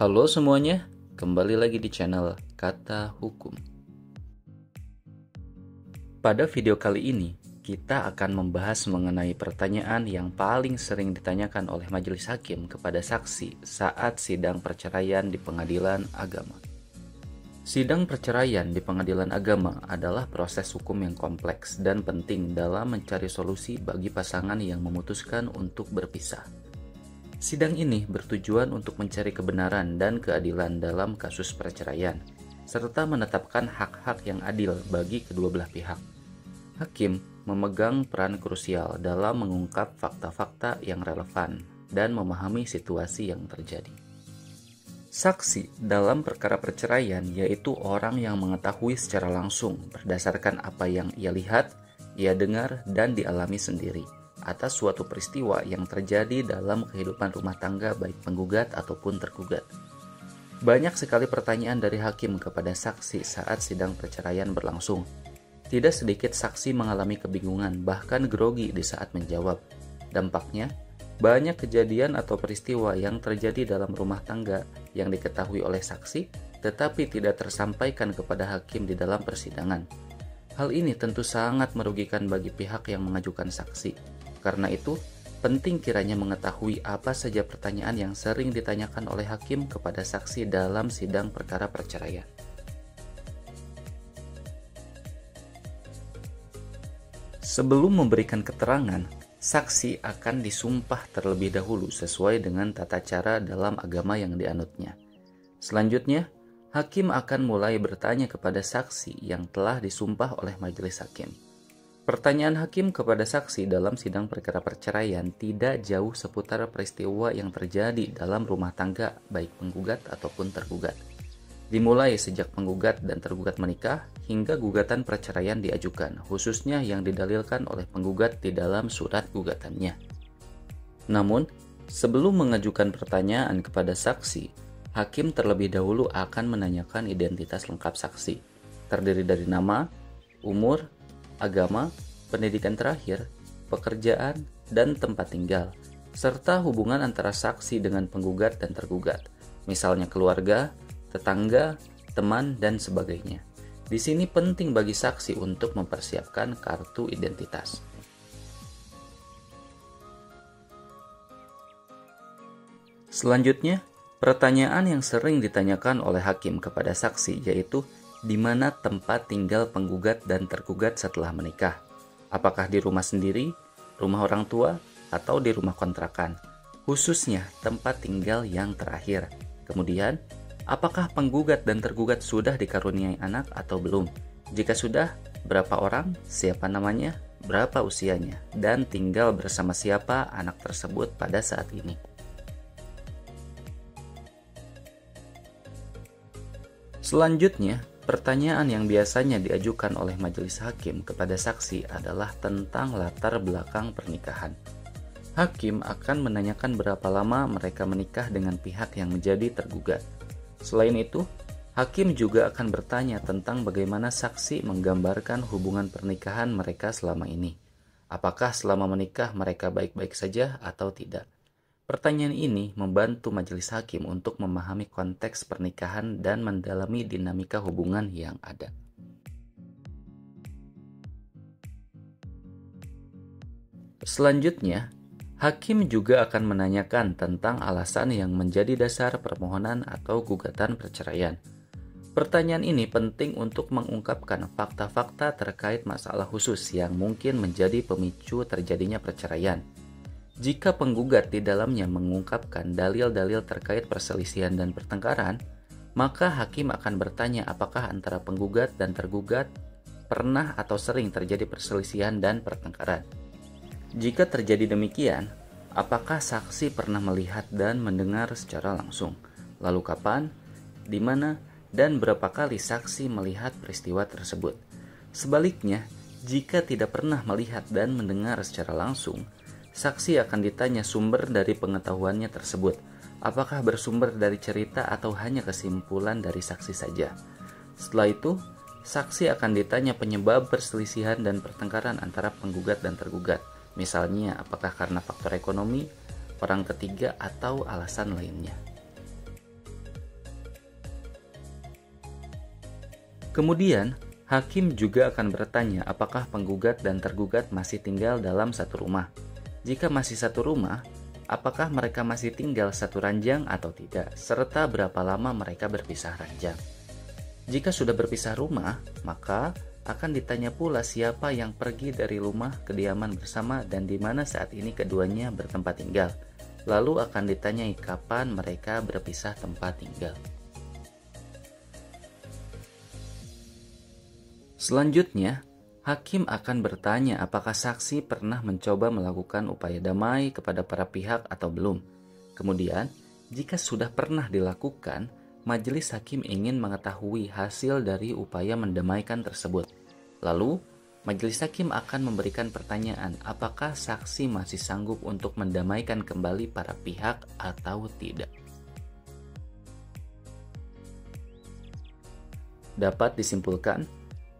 Halo semuanya, kembali lagi di channel Kata Hukum. Pada video kali ini, kita akan membahas mengenai pertanyaan yang paling sering ditanyakan oleh majelis hakim kepada saksi saat sidang perceraian di pengadilan agama. Sidang perceraian di pengadilan agama adalah proses hukum yang kompleks dan penting dalam mencari solusi bagi pasangan yang memutuskan untuk berpisah. Sidang ini bertujuan untuk mencari kebenaran dan keadilan dalam kasus perceraian, serta menetapkan hak-hak yang adil bagi kedua belah pihak. Hakim memegang peran krusial dalam mengungkap fakta-fakta yang relevan dan memahami situasi yang terjadi. Saksi dalam perkara perceraian yaitu orang yang mengetahui secara langsung berdasarkan apa yang ia lihat, ia dengar, dan dialami sendiri atas suatu peristiwa yang terjadi dalam kehidupan rumah tangga baik penggugat ataupun tergugat. Banyak sekali pertanyaan dari hakim kepada saksi saat sidang perceraian berlangsung. Tidak sedikit saksi mengalami kebingungan, bahkan grogi di saat menjawab. Dampaknya, banyak kejadian atau peristiwa yang terjadi dalam rumah tangga yang diketahui oleh saksi, tetapi tidak tersampaikan kepada hakim di dalam persidangan. Hal ini tentu sangat merugikan bagi pihak yang mengajukan saksi. Karena itu, penting kiranya mengetahui apa saja pertanyaan yang sering ditanyakan oleh hakim kepada saksi dalam sidang perkara perceraian. Sebelum memberikan keterangan, saksi akan disumpah terlebih dahulu sesuai dengan tata cara dalam agama yang dianutnya. Selanjutnya, hakim akan mulai bertanya kepada saksi yang telah disumpah oleh majelis hakim. Pertanyaan hakim kepada saksi dalam sidang perkara perceraian tidak jauh seputar peristiwa yang terjadi dalam rumah tangga baik penggugat ataupun tergugat. Dimulai sejak penggugat dan tergugat menikah hingga gugatan perceraian diajukan, khususnya yang didalilkan oleh penggugat di dalam surat gugatannya. Namun, sebelum mengajukan pertanyaan kepada saksi, hakim terlebih dahulu akan menanyakan identitas lengkap saksi, terdiri dari nama, umur, agama, pendidikan terakhir, pekerjaan, dan tempat tinggal, serta hubungan antara saksi dengan penggugat dan tergugat, misalnya keluarga, tetangga, teman, dan sebagainya. Di sini penting bagi saksi untuk mempersiapkan kartu identitas. Selanjutnya, pertanyaan yang sering ditanyakan oleh hakim kepada saksi yaitu di mana tempat tinggal penggugat dan tergugat setelah menikah. Apakah di rumah sendiri, rumah orang tua, atau di rumah kontrakan, khususnya tempat tinggal yang terakhir. Kemudian, apakah penggugat dan tergugat sudah dikaruniai anak atau belum? Jika sudah, berapa orang, siapa namanya, berapa usianya, dan tinggal bersama siapa anak tersebut pada saat ini. Selanjutnya, pertanyaan yang biasanya diajukan oleh majelis hakim kepada saksi adalah tentang latar belakang pernikahan. Hakim akan menanyakan berapa lama mereka menikah dengan pihak yang menjadi tergugat. Selain itu, hakim juga akan bertanya tentang bagaimana saksi menggambarkan hubungan pernikahan mereka selama ini. Apakah selama menikah mereka baik-baik saja atau tidak? Pertanyaan ini membantu majelis hakim untuk memahami konteks pernikahan dan mendalami dinamika hubungan yang ada. Selanjutnya, hakim juga akan menanyakan tentang alasan yang menjadi dasar permohonan atau gugatan perceraian. Pertanyaan ini penting untuk mengungkapkan fakta-fakta terkait masalah khusus yang mungkin menjadi pemicu terjadinya perceraian. Jika penggugat di dalamnya mengungkapkan dalil-dalil terkait perselisihan dan pertengkaran, maka hakim akan bertanya apakah antara penggugat dan tergugat pernah atau sering terjadi perselisihan dan pertengkaran. Jika terjadi demikian, apakah saksi pernah melihat dan mendengar secara langsung? Lalu kapan, di mana, dan berapa kali saksi melihat peristiwa tersebut? Sebaliknya, jika tidak pernah melihat dan mendengar secara langsung, saksi akan ditanya sumber dari pengetahuannya tersebut. Apakah bersumber dari cerita atau hanya kesimpulan dari saksi saja? Setelah itu, saksi akan ditanya penyebab perselisihan dan pertengkaran antara penggugat dan tergugat. Misalnya, apakah karena faktor ekonomi, orang ketiga, atau alasan lainnya. Kemudian, hakim juga akan bertanya apakah penggugat dan tergugat masih tinggal dalam satu rumah. Jika masih satu rumah, apakah mereka masih tinggal satu ranjang atau tidak, serta berapa lama mereka berpisah ranjang. Jika sudah berpisah rumah, maka akan ditanya pula siapa yang pergi dari rumah kediaman bersama dan di mana saat ini keduanya bertempat tinggal. Lalu akan ditanyai kapan mereka berpisah tempat tinggal. Selanjutnya, hakim akan bertanya apakah saksi pernah mencoba melakukan upaya damai kepada para pihak atau belum. Kemudian, jika sudah pernah dilakukan, majelis hakim ingin mengetahui hasil dari upaya mendamaikan tersebut. Lalu, majelis hakim akan memberikan pertanyaan apakah saksi masih sanggup untuk mendamaikan kembali para pihak atau tidak. Dapat disimpulkan,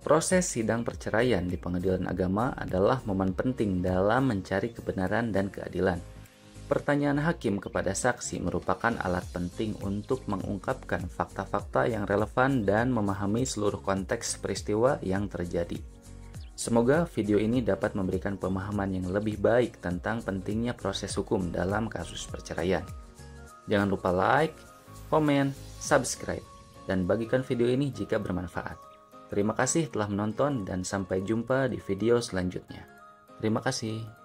proses sidang perceraian di pengadilan agama adalah momen penting dalam mencari kebenaran dan keadilan. Pertanyaan hakim kepada saksi merupakan alat penting untuk mengungkapkan fakta-fakta yang relevan dan memahami seluruh konteks peristiwa yang terjadi. Semoga video ini dapat memberikan pemahaman yang lebih baik tentang pentingnya proses hukum dalam kasus perceraian. Jangan lupa like, komen, subscribe, dan bagikan video ini jika bermanfaat. Terima kasih telah menonton dan sampai jumpa di video selanjutnya. Terima kasih.